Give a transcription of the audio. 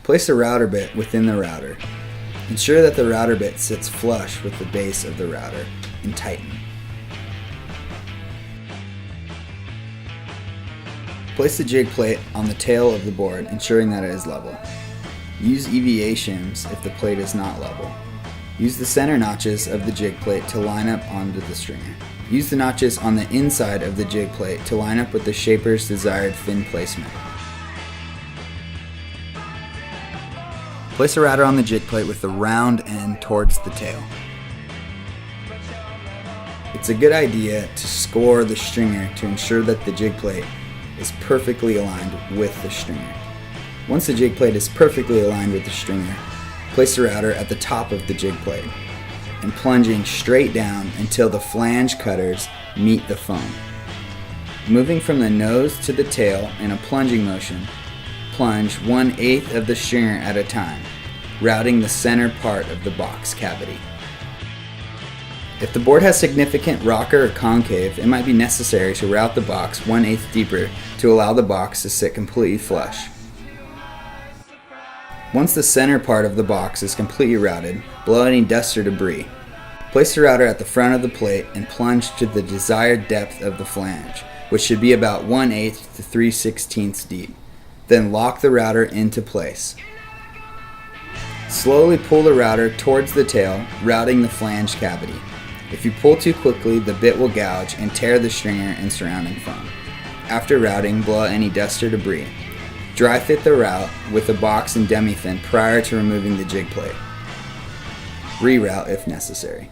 Place a router bit within the router. Ensure that the router bit sits flush with the base of the router and tighten. Place the jig plate on the tail of the board, ensuring that it is level. Use EVA shims if the plate is not level. Use the center notches of the jig plate to line up onto the stringer. Use the notches on the inside of the jig plate to line up with the shaper's desired fin placement. Place a router on the jig plate with the round end towards the tail. It's a good idea to score the stringer to ensure that the jig plate is perfectly aligned with the stringer. Once the jig plate is perfectly aligned with the stringer, place the router at the top of the jig plate and plunging straight down until the flange cutters meet the foam. Moving from the nose to the tail in a plunging motion, plunge 1/8 of the stringer at a time, routing the center part of the box cavity. If the board has significant rocker or concave, it might be necessary to route the box 1/8 deeper to allow the box to sit completely flush. Once the center part of the box is completely routed, blow any dust or debris. Place the router at the front of the plate and plunge to the desired depth of the flange, which should be about 1/8 to 3/16 deep. Then lock the router into place. Slowly pull the router towards the tail, routing the flange cavity. If you pull too quickly, the bit will gouge and tear the stringer and surrounding foam. After routing, blow out any dust or debris. Dry fit the route with a box and demi-fin prior to removing the jig plate. Reroute if necessary.